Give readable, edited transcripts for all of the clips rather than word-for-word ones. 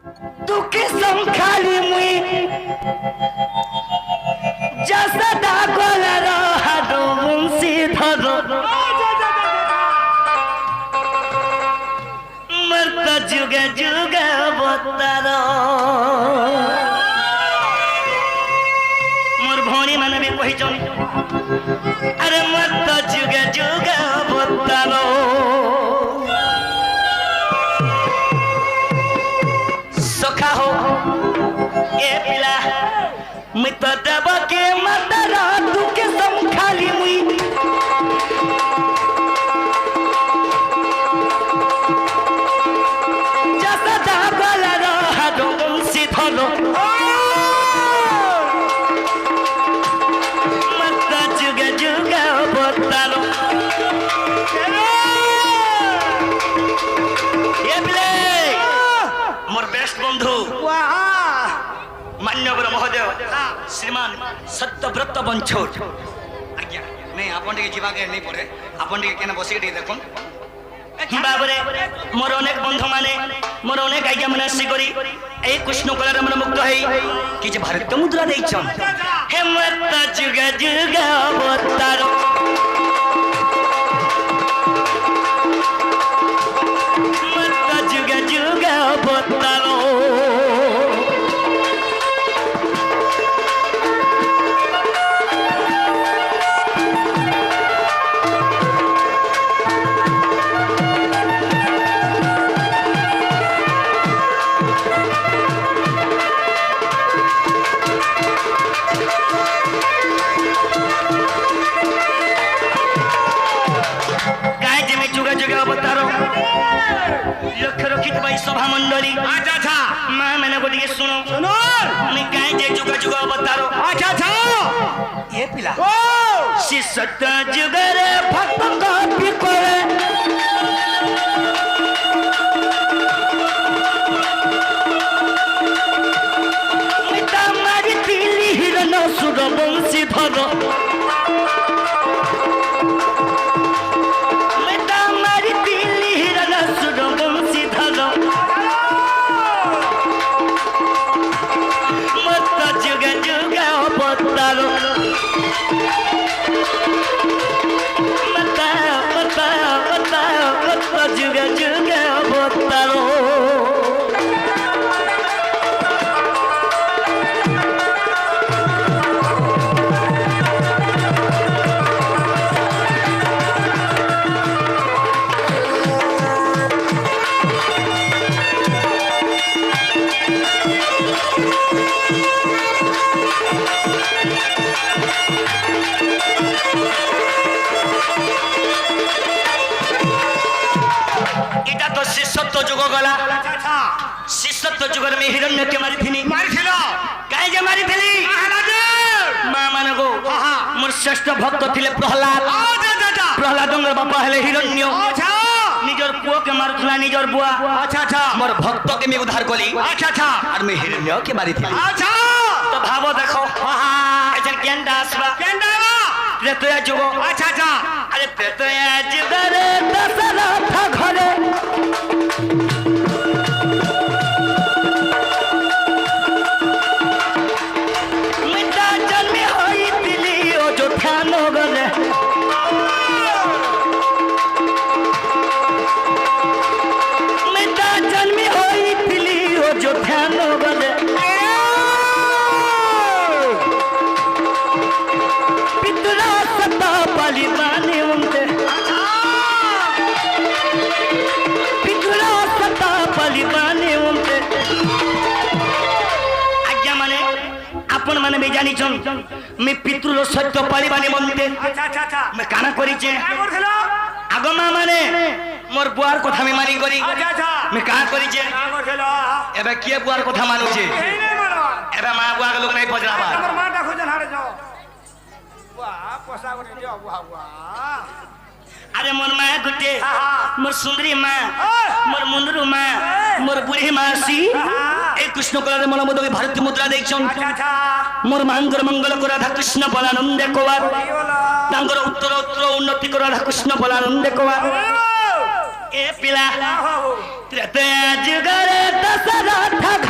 तू किसम खाली मुई जैसा दागोला रहा दो मुंसी धरो मरता जुगे जुगे बतारो मोर भौणी माने भी कही चल अरे मरता जुगे जुगे बतारो सखा हो ए पिला मैं तो दब के मतरा तू के सम खाली मुई जैसा दागला रहा दो मुंसी धरो मत जुगे जुगे बतालो ए पिले मोर बेस्ट बंधु मान्यवर महोदय श्रीमान सत्यव्रत बंछोर आज्ञा नहीं आपन के जीवा के नहीं पड़े आपन के केना बसी के देखन बाबरे मोर अनेक बंधु माने मोर अनेक आज्ञा माने आसी करी ए कृष्ण कलार मन मुक्त हई कि जे भारत मुद्रा देइछन हे मत जुगा जुगा बतारो मत जुगा जुगा बतारो लक्ष्य रखित भाई सभा मंडली अच्छा अच्छा मां मैंने को दिए सुनो सुनो मैं काहे जे जुगा जुगा बतारो अच्छा अच्छा ये पिला सी सत्य जुगरे भक्त को पिकोले मिटा मारी तिली हिरन सुर बंसी धरो शिष्यत्व जुगर में हिरण्य के मारी थी कहीं जे मारी थी मां मान को मोर श्रेष्ठ भक्त थिले प्रहलाद प्रहलाद बापा हेले हिरण्य निजर पुओ के मारुथला निजर बुआ अच्छा अच्छा मोर भक्त के मैं उद्धार कली अच्छा अच्छा और मैं हिरण्य के मारी थी अच्छा तो भावो देखो ऐसा केंदा आसबा त्रेतया जुगो अच्छा अच्छा अरे त्रेतया जुगरे दशरथ घरे माने भी जानी चन मैं पितृ सत्य पालिबा निमंते अच्छा अच्छा अच्छा मैं काना करिचे आगो मां माने मोर बुआर कथा में मानी करी अच्छा अच्छा मैं का करिचे एबे के बुआर कथा मानुचे एबे मां बुआ के लोग नहीं पजराबा हमर माटा खोजन हारे जाओ वाह पोसा गने जाओ वाह वाह अरे मोर मां गुटे मोर सुंदरी मां मोर मुंदरू मां मोर बुढ़ी मासी ए कृष्ण कलारे मन मदके भारतीय मुद्रा देखछन अच्छा अच्छा मोर मांगर मंगल को राधा कृष्ण बलानंद कोवार तांगर उत्तर उत्तर उन्नति को राधा कृष्ण बलानंद कोवार ए पिला त्रेतया जुगरे दशरथ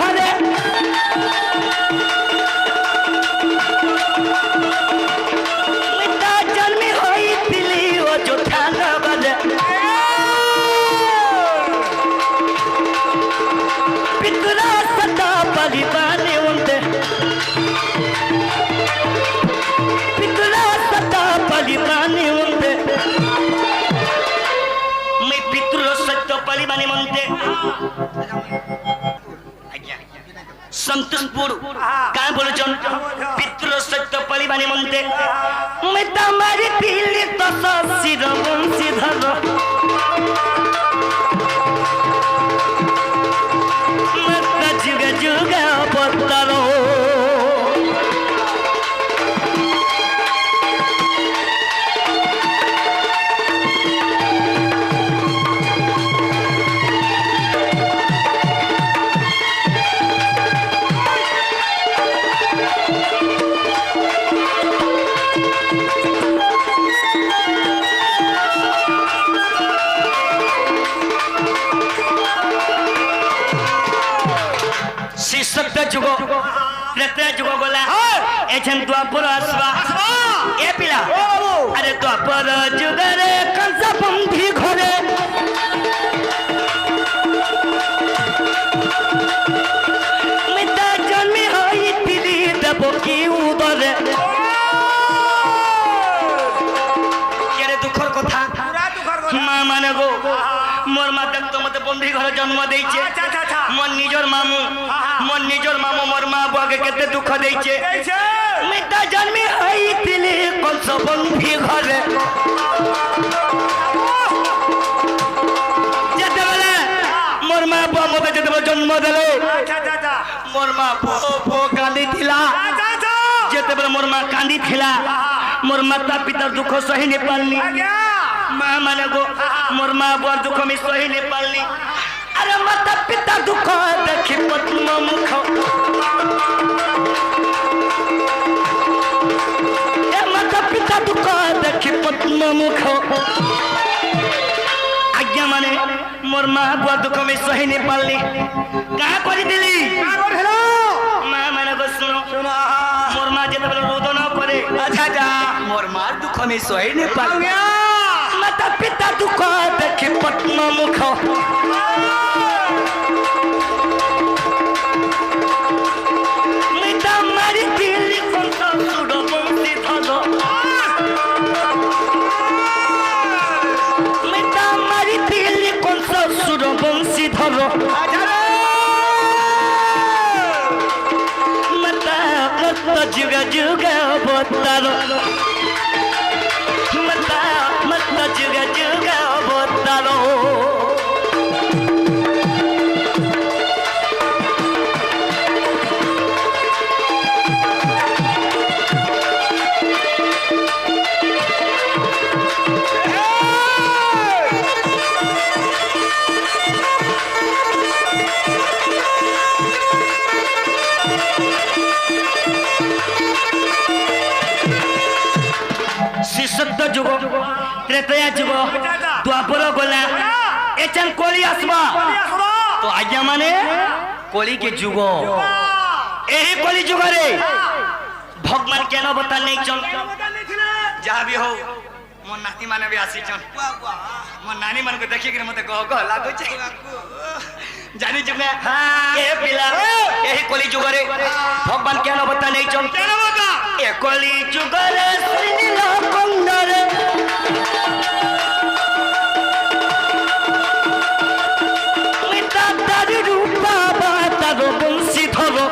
पाली पानी उनते पितरा सता पाली पानी उनते मैं पितृ सत्य पाली पानी मनते संतोषपुर काय बोलचन पितृ सत्य पाली पानी मनते मैं तमारी पीली तो सिर वंशीधर मत जुग जुग अवतारो सत्य जुग त्रेता जुग गला एछन द्वापर आसवा ए पिला अरे द्वापर जुग रे कंस बंधी घरे मिता जन्मी होई तिली देवकी उदरे केरे दुखर कथा पूरा दुखर कथा मां माने गो मोर माता तो मते बंधी घर जन्म देइछे मोर निजर मामू मोर मां बुआ के केते दुख देइछे मिता जन्मी हई तिली कंस बंधी घरे जेते बेले मोर मां बुआ मते जेते बेले जन्म देले मोर मां पो कांदी थिला जेते बेले मोर मां कांदी थिला मोर माता पिता दुख सही नै पालनी मां माने गो मोर मां बुआ दुख में सही नै पालनी अरे माता पिता दुख देखी पद्म मुख ए माता पिता दुख देखी पद्म मुख आज्ञा माने मोर मां बुआ दुख में सही नहीं पालनी कहा कर दिली मां माने को सुनो मोर मां जेते बेले रोदन करे अच्छा जा मोर मां दुख में सही नहीं पालनी माता पिता दुख देखी पद्म मुख जुग जुग अवतारो मत जुग जुग अवतारो सत्य जुग त्रेता जुग द्वापर गला एचन कोली आसबा तो आज्ञा माने कोली के जुग एही कोली जुग रे भगवान केन बता नहीं चल जहाँ भी हो मोर नाती माने भी आसी चल मोर नानी मन को देखि के मते गह लागो छै जानी जुग में ए पिला एही कोली जुग रे भगवान केन बता नहीं चल केन बता ए कोली जुग रे श्रीनील कुंदर मिता तारी रूपा बातार बंशी धरो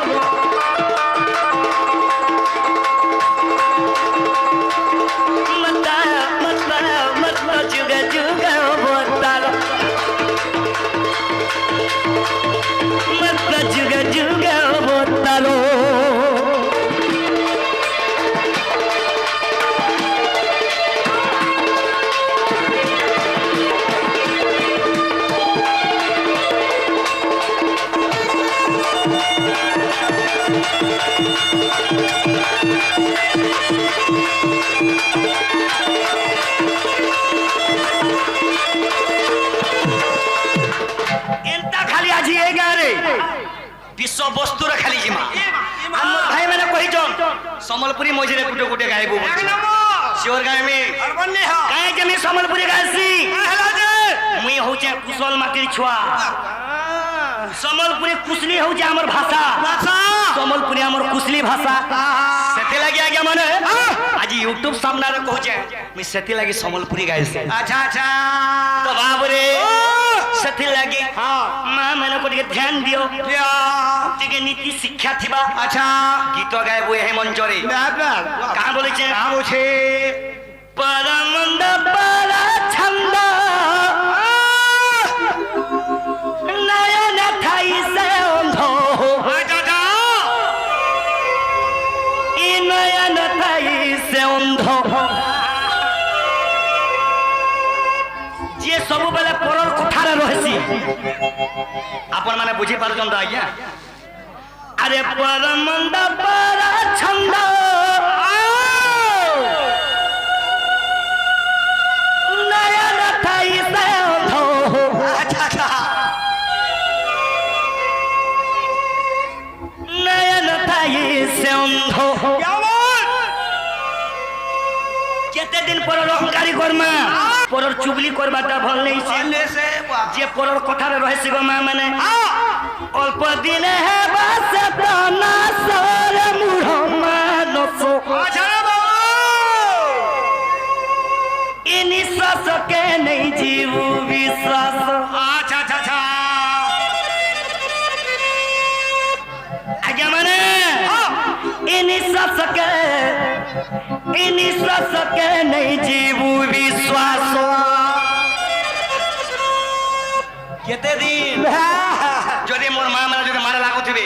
मता जुग जुग अवतारो मता जुग जुग अवतारो विश्व वस्तु खाली जिमा भाई मैंने कही सम्बलपुरी मझे गुटे गुटे गायबू सियोर गाय में गाय के मैं सम्बलपुरी गायसी मुई होचे कुशल माटिर छुआ সম্বলপুরী কুশলী হচ্ছে আমার ভাষা সম্বলপুরী আমার কুশলী ভাষা সেতে লাগি আজ্ঞা মানে আজ ইউটিউব সামনে কହୁছে আমি সেতি লাগি সম্বলপুরী গাইছে আচ্ছা আচ্ছা তো বাবরে সেতি লাগি মা মানে को ଟିକେ ध्यान दियो ଟିକେ নীতি শিক্ষা থিবা আচ্ছা গীত গাইবো এই মঞ্চরে কাঁ বলেছে কাঁ বলছে পরমন্দ পর ছন্দ নয়ন থাই সে অন্ধ ই নয়ন থাই সে অন্ধ যে ସବୁବେଳେ পরর কথারে রহেছি আপন মানে বুঝি পারছন তো আজ্ঞা আরে পরমন্দ পর ছন্দ নয়ন থাই সে অন্ধ আচ্ছা আচ্ছা নয়ন থাই সে অন্ধ কেমন কেতে দিন পরর অহংকারী কর্মা পরর চুগলি করবাটা ভাল নেই সে যে পরর কথারে রহেছি গো মা মানে অল্প দিনে হেবা সে প্রাণা সরে মূঢ় মানস ই নিঃশ্বাসকে নেই জীব বিশ্বাস আচ্ছা আচ্ছা আচ্ছা আজ্ঞা মানে ই নিঃশ্বাসকে নেই জীব বিশ্বাস কেতে দিন যদি মোর মা মানে যদি মারা লাগুথিবে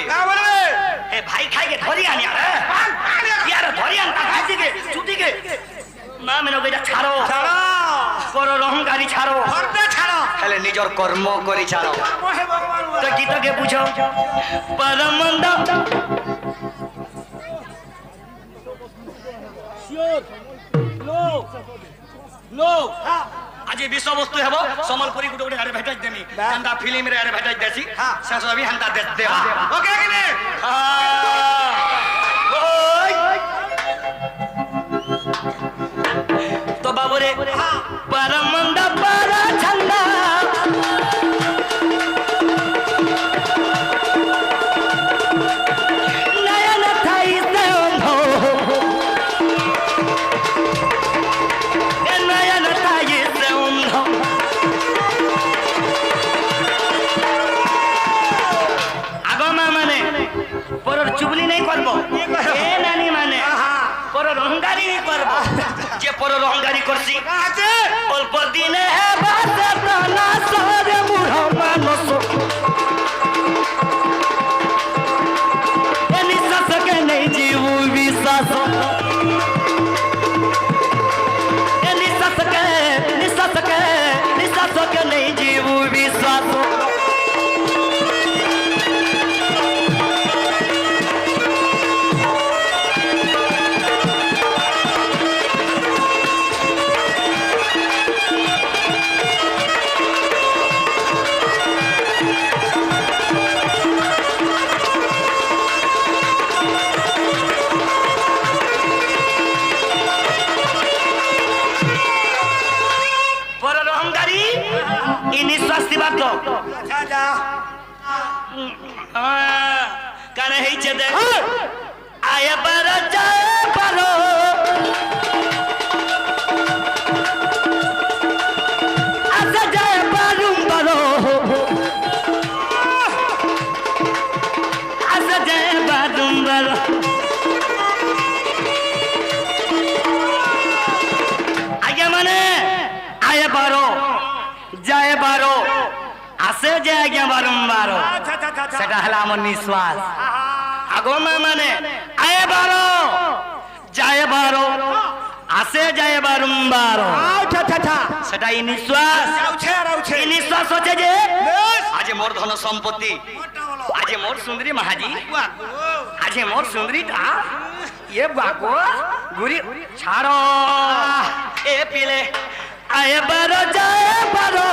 এ ভাই খাইকে ধরি আনি আরে ইয়ার ধরি আন তা খাইছে কে ছুটি কে মা মানে ওইটা ছাড়ো ছাড়ো পর অহংকারী ছাড়ো করতে ছাড়ো হেলে নিজর কর্ম করি ছাড়ো হে ভগবান তো গীতকে বুঝো পরমন্দ আজি বিষয়বস্তু হব সম্বলপুরী গুটে গুটে অ্যাডভার্টাইজ দেমি কান্দা ফিল্মের অ্যাডভার্টাইজ দেছি শেষ হবি হান্তা দেবা ওকে কিনে তো বাবুরে পরমন্দ পর ছন্দ নয়ন থাই সে অন্ধ নয়ন থাই সে অন্ধ আগমা মানে পরর চুগলি নাই করব এ নানি মানে পরর অহংকারী নাই করব যে পরর অহংকারী করছি আছে অল্প দিনে হেবা সে প্রাণা সরে মূঢ় মানস এ নিঃশ্বাসকে নেই জীব বিশ্বাস এ নিঃশ্বাসকে নেই জীব বিশ্বাস পরর অহংকারী ই নিঃশ্বাস দিবার তো আচ্ছা আচ্ছা কানে হইছে দেখ আয় বার যায় পারো আসা যায় বারুম বারো আসা যায় বারুম বারো আগে মানে আয় বারো যায় বারো আসে যায় আগে বারম্বার আচ্ছা আচ্ছা আচ্ছা সেটা হলো আমার নিঃশ্বাস আগমা মানে আয় বারো যায় বারো আসে যায় বারম্বার আচ্ছা আচ্ছা আচ্ছা সেটা এই নিঃশ্বাস রাউছে রাউছে এই নিঃশ্বাস হচ্ছে যে বেশ আজ মোর ধন সম্পত্তি মোটা বলো আজ মোর সুন্দরী মাহাজি বাকু আজ মোর সুন্দরীটা ये बाको गुरी ছাড়ো এ পিলে আয় বারো যায় বারো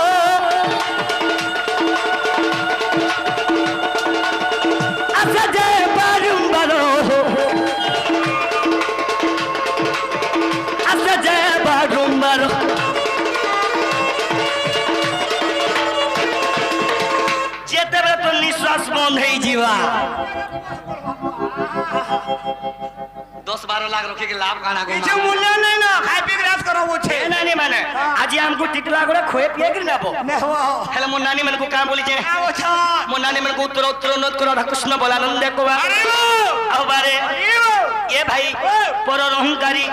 আসা যায় বারম্বার আসা যায় বারম্বার যেতে তো নিঃশ্বাস নিঃশ্বাস বন্ধ হয়ে যাওয়া 10-12 লাখ রক্ষে লাভ কানা কিছু মূল্য নেই না খাই পি রাত করা বলছে নানি মানে আজি আমকো টিকলা করে খোয়ে পিয়ে করে নেবো নেহো হেলে মোর নানি মানে কা বলিছে আচ্ছা মোর নানি মানে উত্তর উত্তর নদ করো কৃষ্ণ বলানন্দ কোবা আবারে এ ভাই পর অহংকারী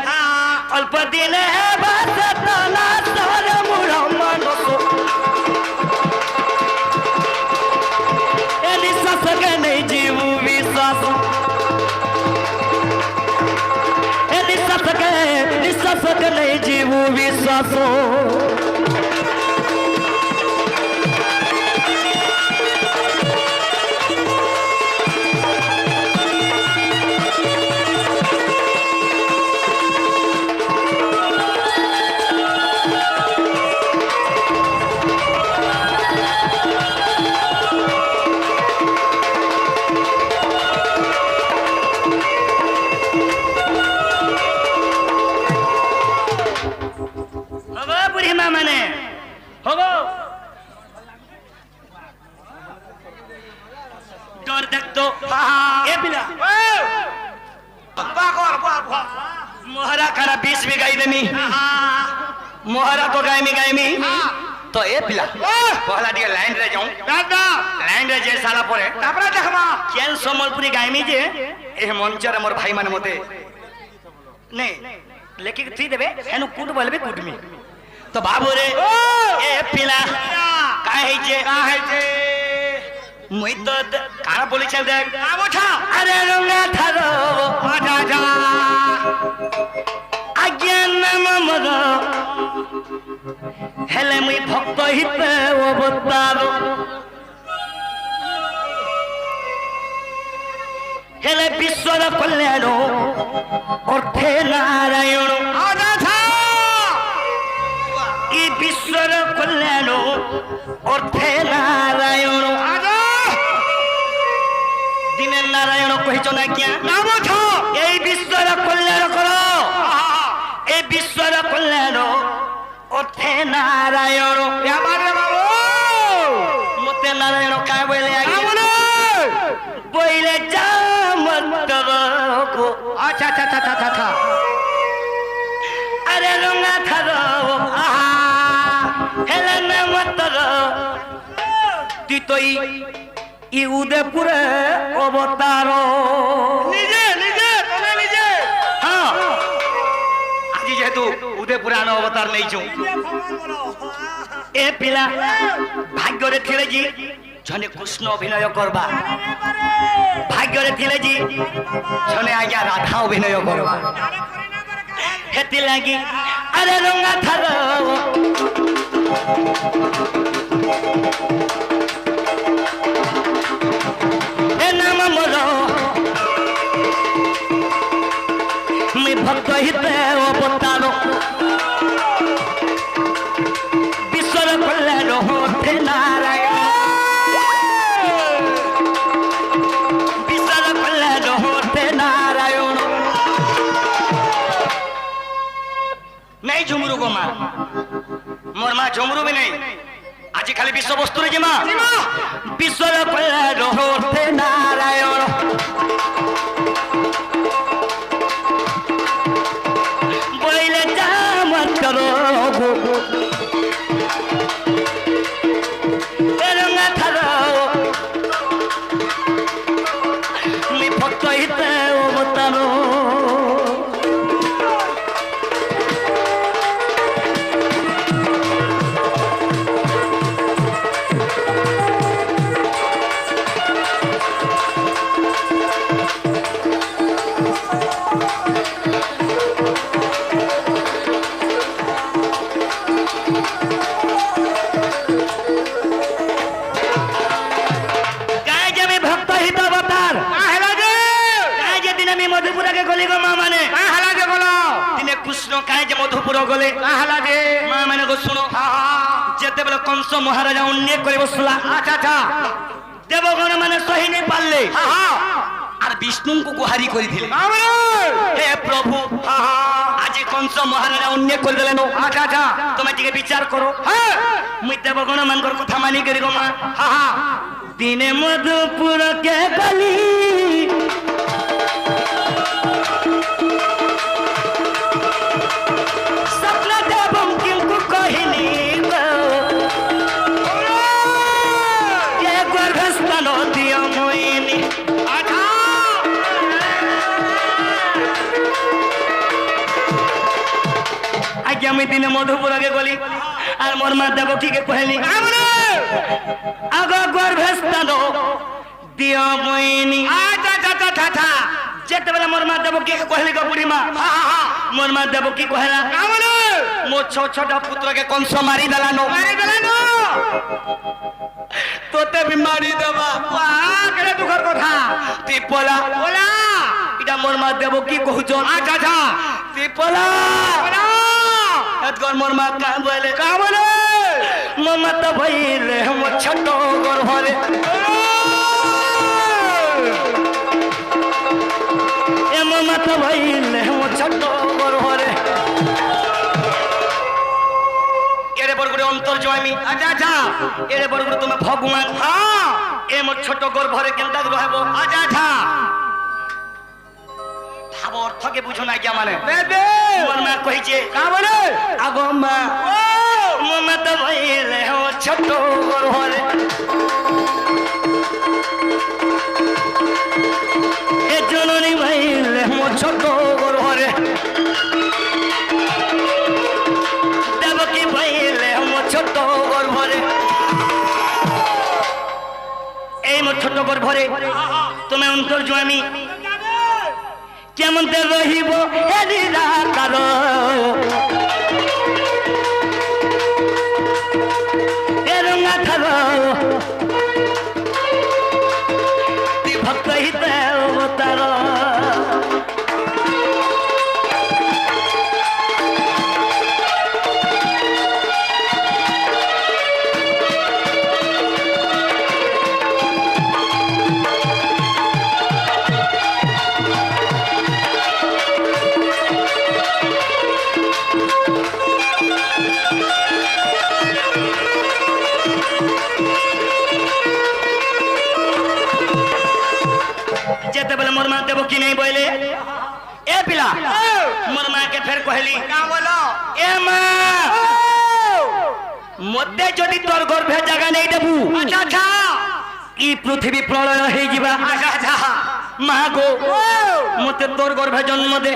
অল্প দিনে বাসত না সর মুরমন এ নিঃশ্বাস কে নেই জীব বিশ্বাস এ নিঃশ্বাস কে নেই জীব বিশ্বাস मोहरा खाना 20 में गाई देमी मोहरा तो गायमी तो ए पिला पहला दिया लाइन रे जाऊं দাদা लाइन रे जे साला परे তারপরে দেখবা केन समलपुरी गायमी जे ए मंचर मोर भाई माने मते नहीं लेकिन थी देबे हेनु कुट बोलबे कुटमी तो बाबू रे ए पिला काहे जे मुई तो काना बोली चल देख আবছা अरे रंगा थारो আচ্ছা আচ্ছা अज्ञान ममर हेले मुई भक्त हिते अवतार हेले विश्वर कल्याण अर्थे नारायण আচ্ছা ई विश्वर कल्याण अर्थे नारायण আচ্ছা दिने नारायण कहिছ ना क्या আবছা এই বিশ্বর কল্যাণ করো এই বিশ্বর কল্যাণ অর্থে নারায়ণ আমারে বাবু মতে নারায়ণ কায় বলে আগে আমনে বইলে যা মন্তর কো আচ্ছা আচ্ছা আচ্ছা আচ্ছা আরে রঙা থার হেলে না মন্তর তুই তোই ই উদয়পুরে অবতার নিজে নিজে তুমি নিজে হ্যাঁ আজি যেহেতু উদয়পুরে আনো অবতার নেইছো এ পিলা ভাগ্যরে থিলে জি জনে কৃষ্ণ অভিনয় করবা ভাগ্যরে থিলে জি জনে আজ্ঞা রাধা অভিনয় করবা হেতি লাগি আরে রঙা থার এ নাম মোর মুই ভক্ত হিতে অবতার বিশ্বর কল্যাণ হতে নারায়ণ বিশ্বর কল্যাণ হতে নারায়ণ নেই ঝুমরু গো মা মোর মা ঝুমরু বি নেই আজি খালি বিশ্ব বস্তু রে মা বিশ্বর কল্যাণ হতে নারায়ণ বইলে যা মন্তর গো রঙা থার মি ভক্ত হিতে অবতার গায়ে যাবে ভক্ত হিত অবতার হেলা যে গায়ে যে দিনে আমি মধুপুরাকে গলি গো মা মানে হেলা যে বলো দিনে কৃষ্ণ কায়ে যে মধুপুর গলে হেলা যে মা মানে গো শুনো যেতেবেলে কংস মহারাজা উন্নয় করে বসলা আচ্ছা আচ্ছা দেবগণ মানে সহি নেই পারলে হ্যাঁ আর বিষ্ণুଙ୍କୁ গুহারি করিଥିଲେ আমরে হে প্রভু আজি কংস মহারাজা উন্নয় করে দিলেন আচ্ছা আচ্ছা তুমি টিকে বিচার করো হ্যাঁ মুই দেবগণ মানকর কথা মানি করি গো মা হ্যাঁ দিনে মধুপুরকে গলি স্বপ্ন দেব কিন্তু কহিনি গর্ভস্থান দিয় মইনি আগে আমি দিনে মধুপুরকে গলি আর মোর মা দেবকীকে কহিলি আগ গর্ভস্থান দিয় মইনি যেতেবেলে মোর মা দেবকীকে কহিলি গো বুড়ি মা মোর মা দেবকী কহিলা মোর ছোট পুত্রকে কংস মারি দেলানো তোতে বি মারি দেবা কেড়ে দুঃখর কথা তুই পলা পলা এটা মোর মা দেবকী কহুছন তুই পলা এতগর মোর মা কা বলে মমতা ভইলে মোর ছোট গর্ভরে এ মমতা ভইলে মোর ছোট গর্ভরে এরে বড় করে অন্তর জয়মি এরে বড় করে তুমি ভগবান এ মোর ছোট গর্ভরে কেনটা রহব ভাব অর্থকে বুঝো না কি মানে মোর মা কইছে আগো মা মমতা ভইলে মোর ছোট গর্ভরে এ জননী ভইলে মোর ছোট গর্ভরে দেবকী ভইলে মোর ছোট গর্ভরে এই মোর ছোট গর্ভরে তুমি অন্তর জমি কেমন রহিব নিরাকার রঙা থার ভক্ত হিত অবতার যেতে বলে মোর মা দেব কি নেই বলে এ পিলা মোর মাকে ফের কহিলি এ মা মধ্যে যদি তোর গর্ভে জায়গা নেই দেবু ই পৃথিবী প্রলয় হয়ে যাবা মা গো মতে তোর গর্ভে জন্ম দে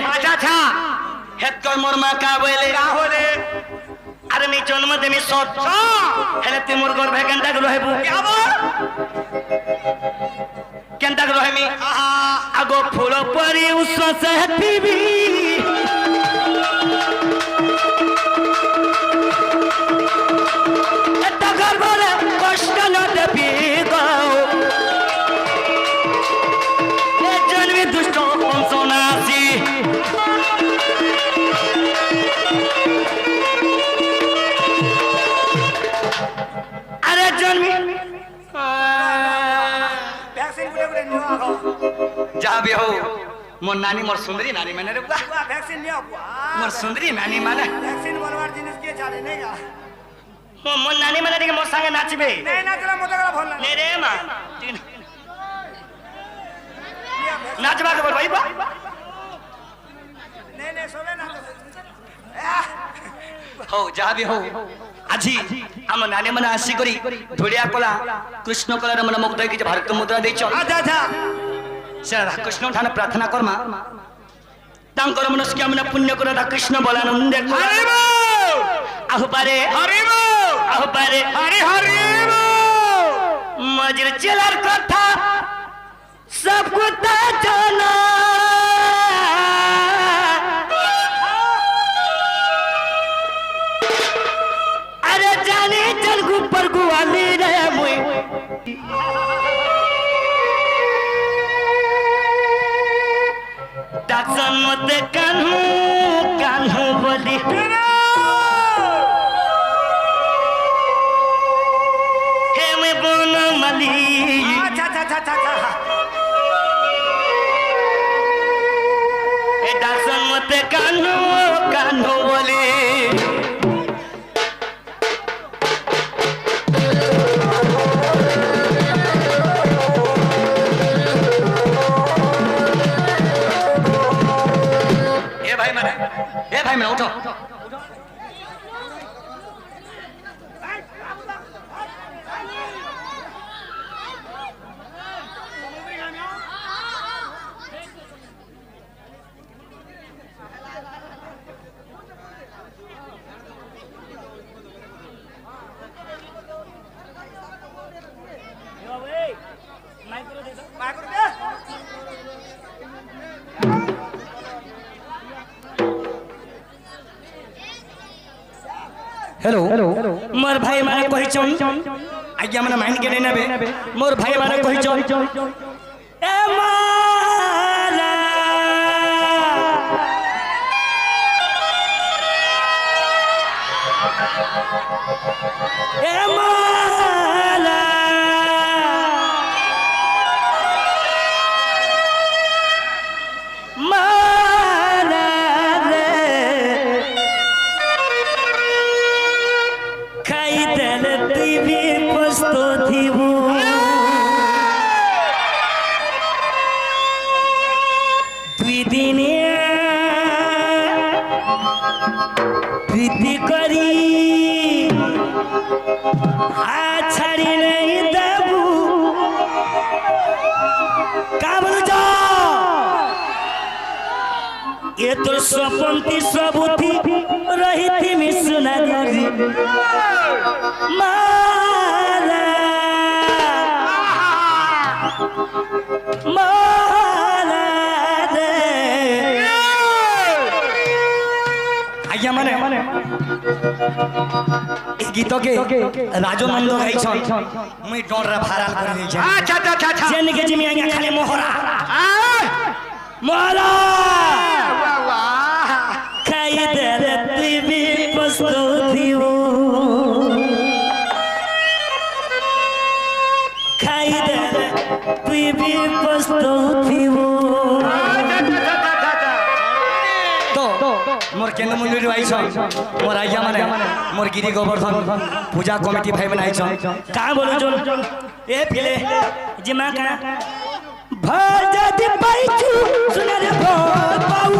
হেতকর মোর মা কা বলে আরে আমি জন্ম দেমি সত হেলে তুই মোর গর্ভে কেনটা রহবু কেনটা রহমি আগো ফুল পরি উশ্বাস হেতিবি এটা গর্ভরে কষ্ট না দেবি গো এ জন্মি দুষ্ট বংশ নাসি আরে জন্মি যাবে হো মোর নানি মোর সুন্দরী নানি মানে রে মোর সুন্দরী নানি মানে মোর নানি মানে দেখে মোর সঙ্গে নাচবে নে রে মা নাচবা খবর ভাইবা হো যাবে হো আজি ଆମ ନାନୀ ମାନେ ଆସିକରି ଧୂଳିଆ କଲା କୃଷ୍ଣ କଳାର ମନ ମୁଗ୍ଧ ହେଇକି ଭାରତ ମୁଦ୍ରା ଦେଇଛ ସେ ରାଧାକୃଷ୍ଣ ଠାନେ ପ୍ରାର୍ଥନା କର୍ମା ତାଙ୍କର ମନସ୍କାମନା ପୁଣ୍ୟ କର ରାଧାକୃଷ୍ଣ ବଳାନନ୍ଦ ଆହୁପାରେ ଆହୁପାରେ ମଜିର ଚେଲାର କଥା ସବକୁ ତା ଜନା पर गुआली रे मुई दासन मते कान्हू कान्हू बोली हे मैं बोन मली हे दासन मते कान्हू कान्हू बोली हेलो मोर भाई माने कहिछन आज्ञा माने माइन के नेबे मोर भाई माने कहिछन ए माला ए माला माला रे खाई देल तुई भी पस्तो थीबू दुई दिने प्रीति करी छाड़ी नहीं देबू का बोल जा ये तो स्वपंथी सबुथी रही थी मिसुना दी माला माला रे आज्ञा माने इस गीत के राजनंद गाइछन मुई डर रे भाराल कर दै छै अच्छा अच्छा अच्छा अच्छा जेन के जिमी आज्ञा खाली मोहरा मोहरा वाह वाह खाई दे रे तुई भी पस्तो दियो खाई दे रे तुई भी पस्तो दियो तो मोर केन मंदिर आइछ मोर आज्ञा माने मोर गिरी गोवर्धन पूजा कमिटी भाई बन आइछ का बोलो जोन ए फिले जिमा का भजद पाइछु सुन रे भोल पाउ